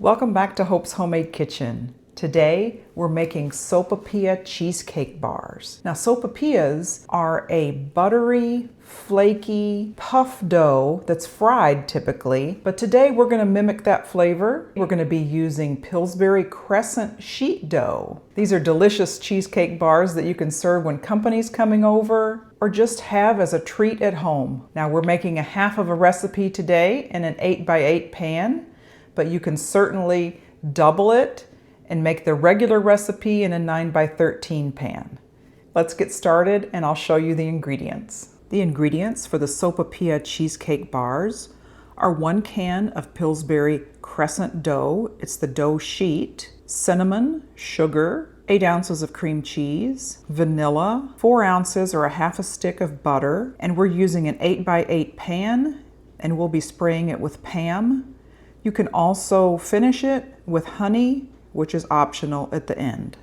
Welcome back to Hope's Homemade Kitchen. Today we're making Sopapilla Cheesecake Bars. Now sopapillas are a buttery, flaky puff dough that's fried typically, but today we're going to mimic that flavor. We're going to be using Pillsbury Crescent sheet dough. These are delicious cheesecake bars that you can serve when company's coming over or just have as a treat at home. Now we're making a half of a recipe today in an 8x8 pan, but you can certainly double it and make the regular recipe in a 9x13 pan. Let's get started and I'll show you the ingredients. The ingredients for the Sopapilla Cheesecake Bars are 1 can of Pillsbury Crescent dough, it's the dough sheet, cinnamon, sugar, 8 ounces of cream cheese, vanilla, 4 ounces or a half a stick of butter, and we're using an 8x8 pan and we'll be spraying it with Pam. You can also finish it with honey, which is optional at the end.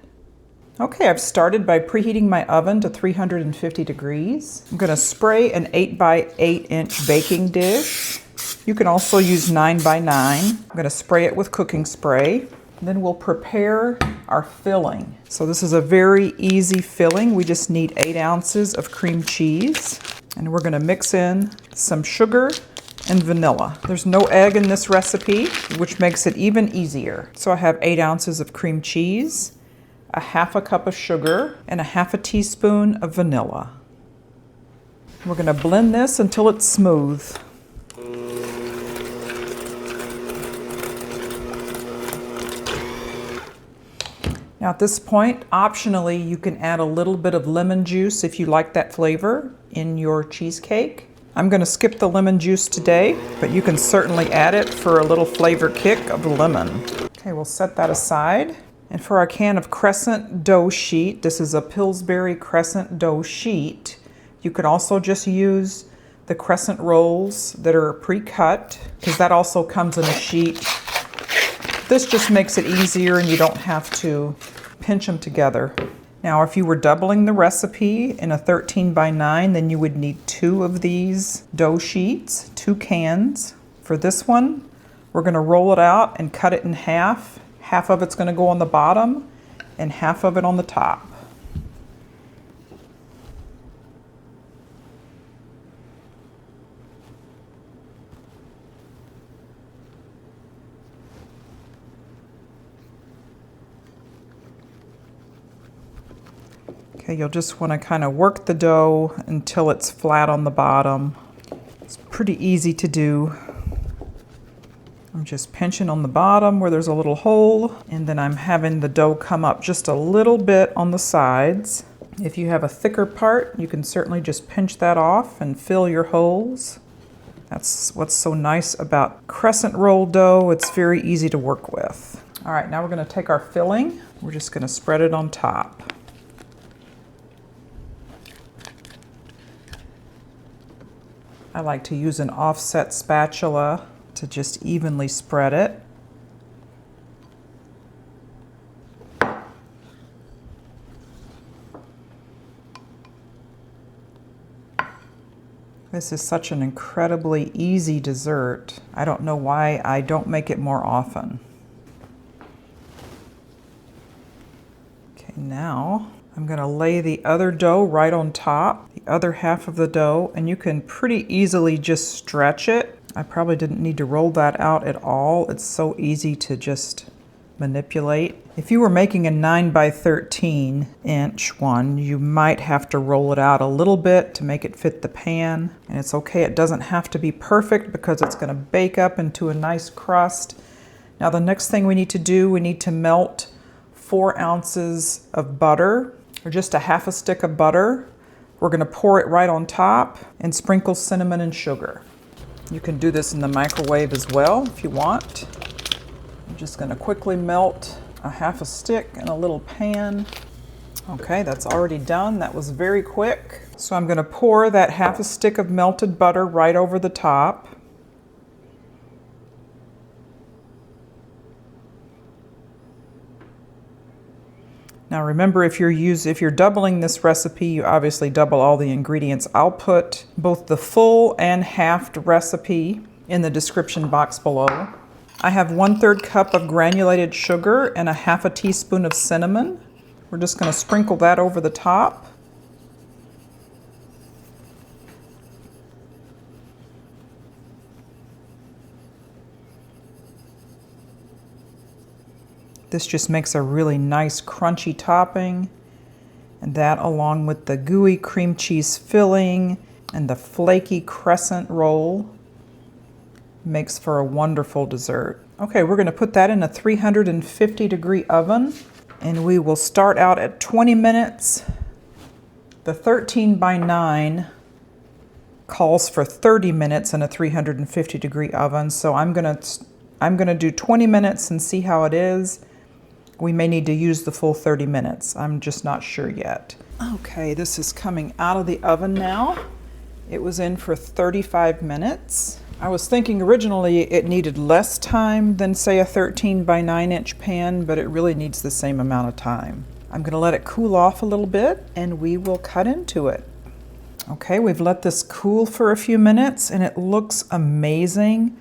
Okay, I've started by preheating my oven to 350 degrees. I'm gonna spray an 8x8 inch baking dish. You can also use 9x9. I'm gonna spray it with cooking spray. Then we'll prepare our filling. So this is a very easy filling. We just need 8 ounces of cream cheese. And we're gonna mix in some sugar and vanilla. There's no egg in this recipe, which makes it even easier. So I have 8 ounces of cream cheese, a half a cup of sugar, and a half a teaspoon of vanilla. We're going to blend this until it's smooth. Now at this point, optionally, you can add a little bit of lemon juice if you like that flavor in your cheesecake. I'm going to skip the lemon juice today, but you can certainly add it for a little flavor kick of the lemon. Okay, we'll set that aside. And for our can of Crescent dough sheet, this is a Pillsbury Crescent dough sheet. You could also just use the Crescent rolls that are pre-cut, because that also comes in a sheet. This just makes it easier and you don't have to pinch them together. Now, if you were doubling the recipe in a 13x9, then you would need 2 of these dough sheets, 2 cans. For this one, we're going to roll it out and cut it in half. Half of it's going to go on the bottom and half of it on the top. Okay, you'll just want to kind of work the dough until it's flat on the bottom. It's pretty easy to do. I'm just pinching on the bottom where there's a little hole, and then I'm having the dough come up just a little bit on the sides. If you have a thicker part, you can certainly just pinch that off and fill your holes. That's what's so nice about crescent roll dough. It's very easy to work with. All right, now we're going to take our filling. We're just going to spread it on top. I like to use an offset spatula to just evenly spread it. This is such an incredibly easy dessert. I don't know why I don't make it more often. Okay, now I'm going to lay the other dough right on top, the other half of the dough, and you can pretty easily just stretch it. I probably didn't need to roll that out at all. It's so easy to just manipulate. If you were making a 9x13 inch one, you might have to roll it out a little bit to make it fit the pan. And it's okay, it doesn't have to be perfect because it's going to bake up into a nice crust. Now the next thing we need to do, we need to melt 4 ounces of butter, or just a half a stick of butter. We're going to pour it right on top and sprinkle cinnamon and sugar. You can do this in the microwave as well if you want. I'm just going to quickly melt a half a stick in a little pan. Okay, that's already done. That was very quick. So I'm going to pour that half a stick of melted butter right over the top. Now remember, if you're doubling this recipe, you obviously double all the ingredients. I'll put both the full and halved recipe in the description box below. I have 1/3 cup of granulated sugar and a 1/2 teaspoon of cinnamon. We're just going to sprinkle that over the top. This just makes a really nice crunchy topping. And that, along with the gooey cream cheese filling and the flaky crescent roll, makes for a wonderful dessert. Okay, we're going to put that in a 350-degree oven, and we will start out at 20 minutes. The 13x9 calls for 30 minutes in a 350-degree oven, so I'm going to do 20 minutes and see how it is. We may need to use the full 30 minutes. I'm just not sure yet. Okay, this is coming out of the oven now. It was in for 35 minutes. I was thinking originally it needed less time than, say, a 13x9-inch pan, but it really needs the same amount of time. I'm going to let it cool off a little bit, and we will cut into it. Okay, we've let this cool for a few minutes, and it looks amazing.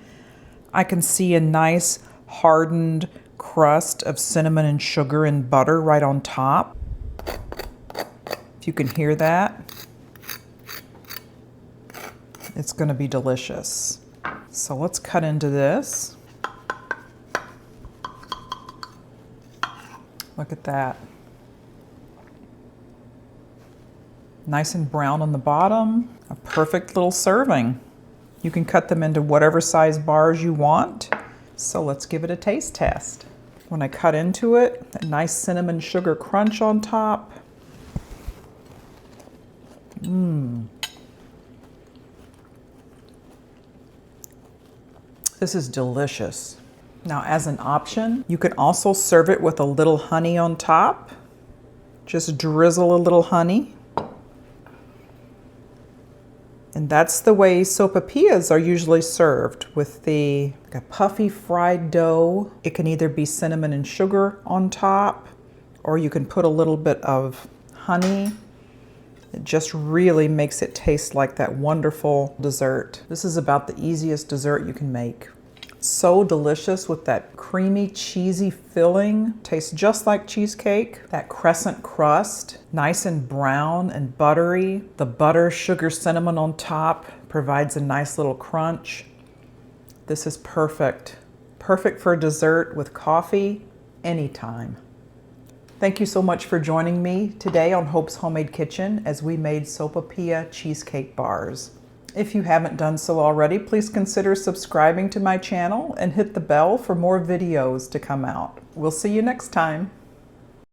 I can see a nice hardened crust of cinnamon and sugar and butter right on top. If you can hear that, it's going to be delicious. So let's cut into this. Look at that. Nice and brown on the bottom. A perfect little serving. You can cut them into whatever size bars you want. So let's give it a taste test. When I cut into it, a nice cinnamon sugar crunch on top. This is delicious. Now, as an option, you can also serve it with a little honey on top. Just drizzle a little honey. And that's the way sopapillas are usually served, with a puffy fried dough. It can either be cinnamon and sugar on top, or you can put a little bit of honey. It just really makes it taste like that wonderful dessert. This is about the easiest dessert you can make. So delicious with that creamy, cheesy filling. Tastes just like cheesecake. That crescent crust, nice and brown and buttery. The butter, sugar, cinnamon on top provides a nice little crunch. This is perfect. Perfect for dessert with coffee anytime. Thank you so much for joining me today on Hope's Homemade Kitchen as we made Sopapilla Cheesecake Bars. If you haven't done so already, please consider subscribing to my channel and hit the bell for more videos to come out. We'll see you next time.